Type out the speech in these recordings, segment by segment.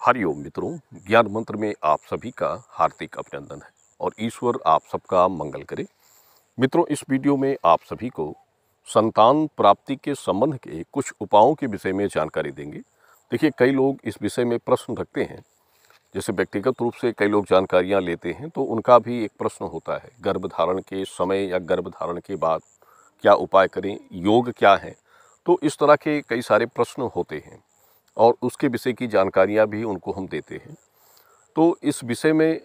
हरिओम मित्रों, ज्ञान मंत्र में आप सभी का हार्दिक अभिनंदन है और ईश्वर आप सबका मंगल करे। मित्रों, इस वीडियो में आप सभी को संतान प्राप्ति के संबंध के कुछ उपायों के विषय में जानकारी देंगे। देखिए, कई लोग इस विषय में प्रश्न रखते हैं। जैसे व्यक्तिगत रूप से कई लोग जानकारियां लेते हैं तो उनका भी एक प्रश्न होता है, गर्भधारण के समय या गर्भधारण के बाद क्या उपाय करें, योग क्या है। तो इस तरह के कई सारे प्रश्न होते हैं और उसके विषय की जानकारियाँ भी उनको हम देते हैं। तो इस विषय में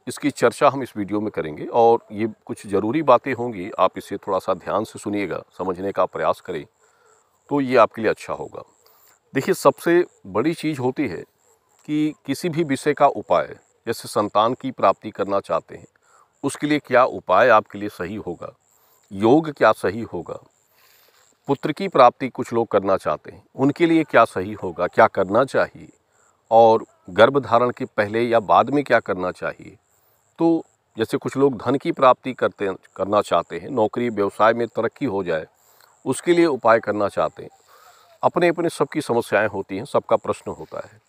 इसकी चर्चा हम इस वीडियो में करेंगे और ये कुछ ज़रूरी बातें होंगी, आप इसे थोड़ा-सा ध्यान से सुनिएगा, समझने का प्रयास करें, तो ये आपके लिए अच्छा होगा। देखिए, सबसे बड़ी चीज़ होती है कि किसी भी विषय का उपाय, जैसे संतान की प्राप्ति करना चाहते हैं, उसके लिए क्या उपाय आपके लिए सही होगा, योग क्या सही होगा, पुत्र की प्राप्ति कुछ लोग करना चाहते हैं, उनके लिए क्या सही होगा, क्या करना चाहिए, और गर्भधारण के पहले या बाद में क्या करना चाहिए। तो जैसे कुछ लोग धन की प्राप्ति करना चाहते हैं, नौकरी व्यवसाय में तरक्की हो जाए, उसके लिए उपाय करना चाहते हैं। अपने अपने सबकी समस्याएं होती हैं, सबका प्रश्न होता है।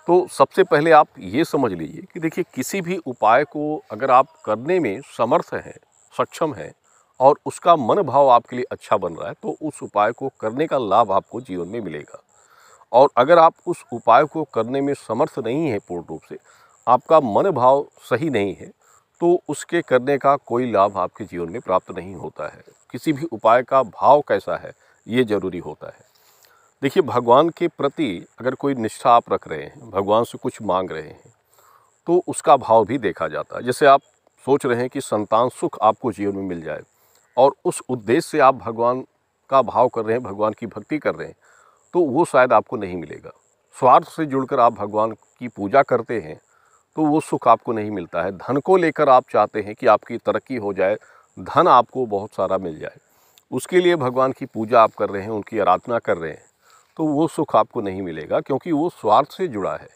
तो सबसे पहले आप ये समझ लीजिए कि देखिए, किसी भी उपाय को अगर आप करने में समर्थ हैं, सक्षम हैं और उसका मन भाव आपके लिए अच्छा बन रहा है, तो उस उपाय को करने का लाभ आपको जीवन में मिलेगा। और अगर आप उस उपाय को करने में समर्थ नहीं है, पूर्ण रूप से आपका मन भाव सही नहीं है, तो उसके करने का कोई लाभ आपके जीवन में प्राप्त नहीं होता है। किसी भी उपाय का भाव कैसा है, ये जरूरी होता है। देखिए, भगवान के प्रति अगर कोई निष्ठा आप रख रहे हैं, भगवान से कुछ मांग रहे हैं, तो उसका भाव भी देखा जाता है। जैसे आप सोच रहे हैं कि संतान सुख आपको जीवन में मिल जाए और उस उद्देश्य से आप भगवान का भाव कर रहे हैं, भगवान की भक्ति कर रहे हैं, तो वो शायद आपको नहीं मिलेगा। स्वार्थ से जुड़कर आप भगवान की पूजा करते हैं तो वो सुख आपको नहीं मिलता है। धन को लेकर आप चाहते हैं कि आपकी तरक्की हो जाए, धन आपको बहुत सारा मिल जाए, उसके लिए भगवान की पूजा आप कर रहे हैं, उनकी आराधना कर रहे हैं, तो वो सुख आपको नहीं मिलेगा, क्योंकि वो स्वार्थ से जुड़ा है।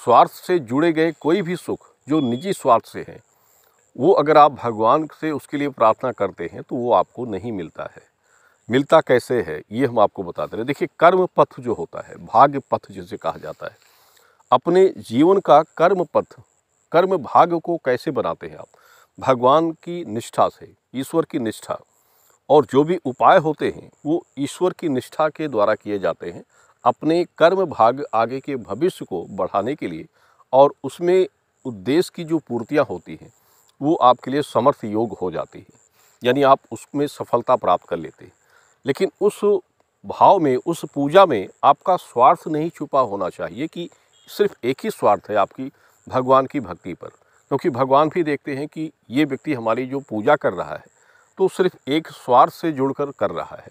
स्वार्थ से जुड़े गए कोई भी सुख जो निजी स्वार्थ से है, वो अगर आप भगवान से उसके लिए प्रार्थना करते हैं तो वो आपको नहीं मिलता है। मिलता कैसे है, ये हम आपको बताते रहे। देखिए, कर्म पथ जो होता है, भाग्य पथ जिसे कहा जाता है, अपने जीवन का कर्म पथ, कर्म भाग्य को कैसे बनाते हैं आप? भगवान की निष्ठा से, ईश्वर की निष्ठा, और जो भी उपाय होते हैं वो ईश्वर की निष्ठा के द्वारा किए जाते हैं, अपने कर्म भाग्य आगे के भविष्य को बढ़ाने के लिए। और उसमें उद्देश्य की जो पूर्तियाँ होती हैं वो आपके लिए समर्थ योग हो जाती है, यानी आप उसमें सफलता प्राप्त कर लेते हैं। लेकिन उस भाव में, उस पूजा में आपका स्वार्थ नहीं छुपा होना चाहिए कि सिर्फ एक ही स्वार्थ है आपकी भगवान की भक्ति पर, क्योंकि भगवान भी देखते हैं कि ये व्यक्ति हमारी जो पूजा कर रहा है तो सिर्फ एक स्वार्थ से जुड़कर कर रहा है।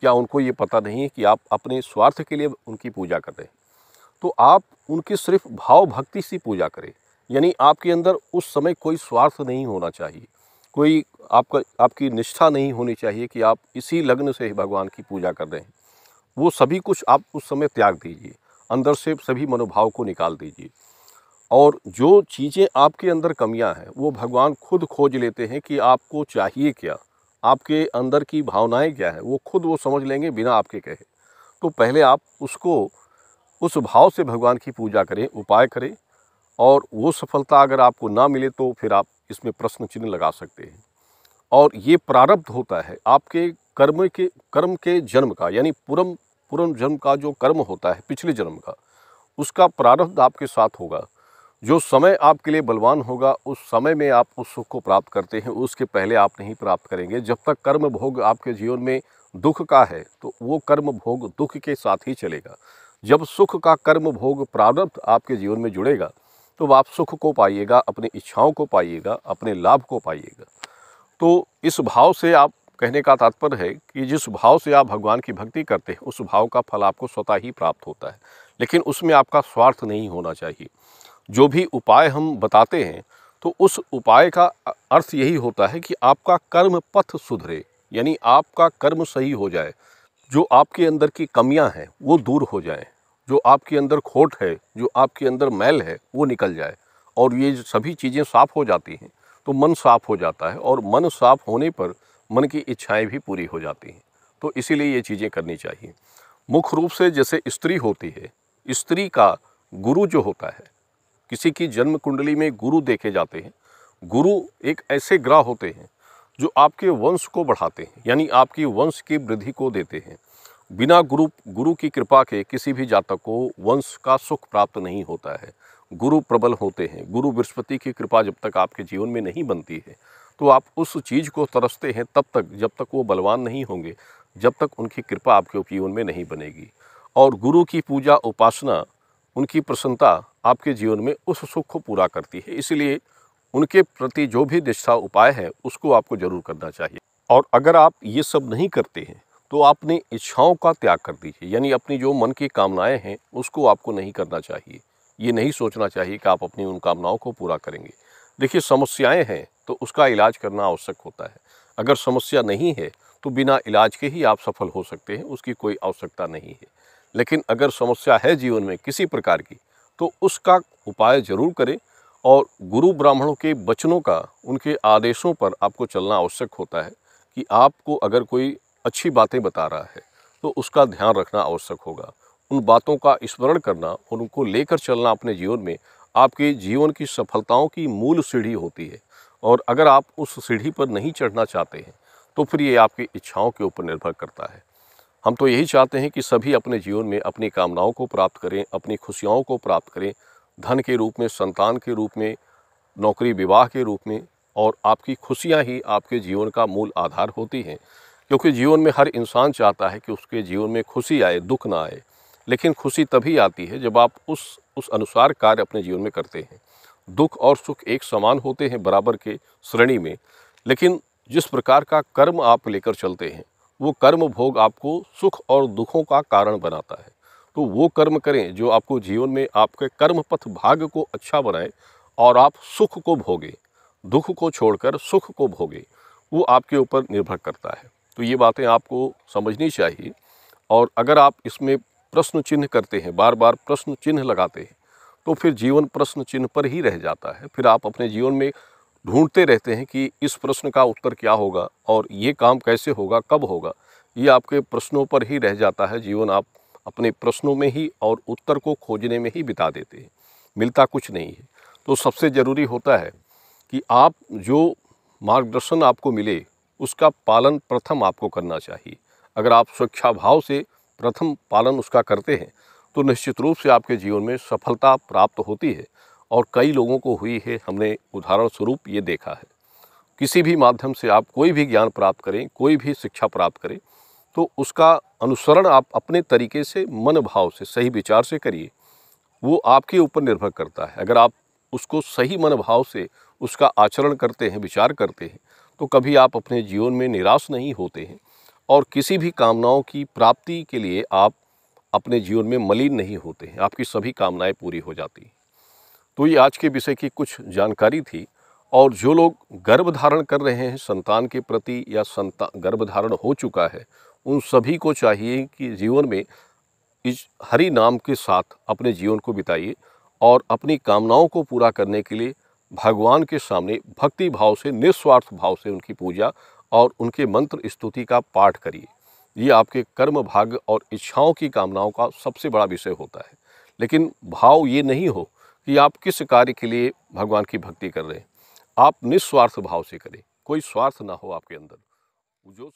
क्या उनको ये पता नहीं है कि आप अपने स्वार्थ के लिए उनकी पूजा कर रहे हैं? तो आप उनकी सिर्फ भाव भक्ति से पूजा करें, यानी आपके अंदर उस समय कोई स्वार्थ नहीं होना चाहिए, कोई आपकी निष्ठा नहीं होनी चाहिए कि आप इसी लग्न से भगवान की पूजा कर रहे हैं। वो सभी कुछ आप उस समय त्याग दीजिए, अंदर से सभी मनोभाव को निकाल दीजिए। और जो चीज़ें आपके अंदर कमियां हैं वो भगवान खुद खोज लेते हैं कि आपको चाहिए क्या, आपके अंदर की भावनाएं क्या है, वो खुद वो समझ लेंगे बिना आपके कहे। तो पहले आप उसको उस भाव से भगवान की पूजा करें, उपाय करें, और वो सफलता अगर आपको ना मिले तो फिर आप इसमें प्रश्न चिन्ह लगा सकते हैं। और ये प्रारब्ध होता है आपके कर्म के जन्म का, यानी पूर्व पूर्व जन्म का जो कर्म होता है, पिछले जन्म का, उसका प्रारब्ध आपके साथ होगा। जो समय आपके लिए बलवान होगा, उस समय में आप उस सुख को प्राप्त करते हैं, उसके पहले आप नहीं प्राप्त करेंगे। जब तक कर्म भोग आपके जीवन में दुख का है तो वो कर्म भोग दुख के साथ ही चलेगा। जब सुख का कर्म भोग प्रारब्ध आपके जीवन में जुड़ेगा तो आप सुख को पाइएगा, अपनी इच्छाओं को पाइएगा, अपने लाभ को पाइएगा। तो इस भाव से आप, कहने का तात्पर्य है कि जिस भाव से आप भगवान की भक्ति करते हैं उस भाव का फल आपको स्वतः ही प्राप्त होता है, लेकिन उसमें आपका स्वार्थ नहीं होना चाहिए। जो भी उपाय हम बताते हैं तो उस उपाय का अर्थ यही होता है कि आपका कर्म पथ सुधरे, यानी आपका कर्म सही हो जाए, जो आपके अंदर की कमियां हैं वो दूर हो जाएं, जो आपके अंदर खोट है, जो आपके अंदर मैल है वो निकल जाए। और ये सभी चीज़ें साफ हो जाती हैं तो मन साफ हो जाता है, और मन साफ होने पर मन की इच्छाएं भी पूरी हो जाती हैं। तो इसीलिए ये चीज़ें करनी चाहिए। मुख्य रूप से जैसे स्त्री होती है, स्त्री का गुरु जो होता है, किसी की जन्म कुंडली में गुरु देखे जाते हैं। गुरु एक ऐसे ग्रह होते हैं जो आपके वंश को बढ़ाते हैं, यानी आपकी वंश की वृद्धि को देते हैं। बिना गुरु की कृपा के किसी भी जातक को वंश का सुख प्राप्त नहीं होता है। गुरु प्रबल होते हैं। गुरु बृहस्पति की कृपा जब तक आपके जीवन में नहीं बनती है तो आप उस चीज़ को तरसते हैं तब तक, जब तक वो बलवान नहीं होंगे, जब तक उनकी कृपा आपके जीवन में नहीं बनेगी। और गुरु की पूजा, उपासना, उनकी प्रसन्नता आपके जीवन में उस सुख को पूरा करती है। इसलिए उनके प्रति जो भी निष्ठा उपाय है उसको आपको जरूर करना चाहिए। और अगर आप ये सब नहीं करते हैं तो अपनी इच्छाओं का त्याग कर दीजिए, यानी अपनी जो मन की कामनाएं हैं उसको आपको नहीं करना चाहिए। ये नहीं सोचना चाहिए कि आप अपनी उन कामनाओं को पूरा करेंगे। देखिए, समस्याएं हैं तो उसका इलाज करना आवश्यक होता है। अगर समस्या नहीं है तो बिना इलाज के ही आप सफल हो सकते हैं, उसकी कोई आवश्यकता नहीं है। लेकिन अगर समस्या है जीवन में किसी प्रकार की तो उसका उपाय जरूर करें। और गुरु ब्राह्मणों के वचनों का, उनके आदेशों पर आपको चलना आवश्यक होता है कि आपको अगर कोई अच्छी बातें बता रहा है तो उसका ध्यान रखना आवश्यक होगा। उन बातों का स्मरण करना और उनको लेकर चलना अपने जीवन में आपके जीवन की सफलताओं की मूल सीढ़ी होती है। और अगर आप उस सीढ़ी पर नहीं चढ़ना चाहते हैं तो फिर ये आपकी इच्छाओं के ऊपर निर्भर करता है। हम तो यही चाहते हैं कि सभी अपने जीवन में अपनी कामनाओं को प्राप्त करें, अपनी खुशियों को प्राप्त करें, धन के रूप में, संतान के रूप में, नौकरी विवाह के रूप में। और आपकी खुशियां ही आपके जीवन का मूल आधार होती हैं, क्योंकि जीवन में हर इंसान चाहता है कि उसके जीवन में खुशी आए, दुख ना आए। लेकिन खुशी तभी आती है जब आप उस अनुसार कार्य अपने जीवन में करते हैं। दुख और सुख एक समान होते हैं, बराबर के श्रेणी में, लेकिन जिस प्रकार का कर्म आप लेकर चलते हैं वो कर्म भोग आपको सुख और दुखों का कारण बनाता है। तो वो कर्म करें जो आपको जीवन में आपके कर्म पथ भाग्य को अच्छा बनाए और आप सुख को भोगें, दुख को छोड़कर सुख को भोगें। वो आपके ऊपर निर्भर करता है। तो ये बातें आपको समझनी चाहिए। और अगर आप इसमें प्रश्न चिन्ह करते हैं, बार बार प्रश्न चिन्ह लगाते हैं, तो फिर जीवन प्रश्न चिन्ह पर ही रह जाता है। फिर आप अपने जीवन में ढूंढते रहते हैं कि इस प्रश्न का उत्तर क्या होगा और ये काम कैसे होगा, कब होगा। ये आपके प्रश्नों पर ही रह जाता है। जीवन आप अपने प्रश्नों में ही और उत्तर को खोजने में ही बिता देते हैं, मिलता कुछ नहीं है। तो सबसे ज़रूरी होता है कि आप जो मार्गदर्शन आपको मिले उसका पालन प्रथम आपको करना चाहिए। अगर आप स्वेच्छा भाव से प्रथम पालन उसका करते हैं तो निश्चित रूप से आपके जीवन में सफलता प्राप्त होती है। और कई लोगों को हुई है, हमने उदाहरण स्वरूप ये देखा है। किसी भी माध्यम से आप कोई भी ज्ञान प्राप्त करें, कोई भी शिक्षा प्राप्त करें, तो उसका अनुसरण आप अपने तरीके से, मन भाव से, सही विचार से करिए। वो आपके ऊपर निर्भर करता है। अगर आप उसको सही मन भाव से उसका आचरण करते हैं, विचार करते हैं, तो कभी आप अपने जीवन में निराश नहीं होते हैं और किसी भी कामनाओं की प्राप्ति के लिए आप अपने जीवन में मलिन नहीं होते हैं। आपकी सभी कामनाएं पूरी हो जाती हैं। तो ये आज के विषय की कुछ जानकारी थी। और जो लोग गर्भ धारण कर रहे हैं संतान के प्रति या गर्भ धारण हो चुका है, उन सभी को चाहिए कि जीवन में इस हरि नाम के साथ अपने जीवन को बिताइए और अपनी कामनाओं को पूरा करने के लिए भगवान के सामने भक्ति भाव से, निस्वार्थ भाव से उनकी पूजा और उनके मंत्र स्तुति का पाठ करिए। ये आपके कर्म, भाग्य और इच्छाओं की कामनाओं का सबसे बड़ा विषय होता है। लेकिन भाव ये नहीं हो कि आप किस कार्य के लिए भगवान की भक्ति कर रहे हैं। आप निस्वार्थ भाव से करें, कोई स्वार्थ ना हो आपके अंदर। जो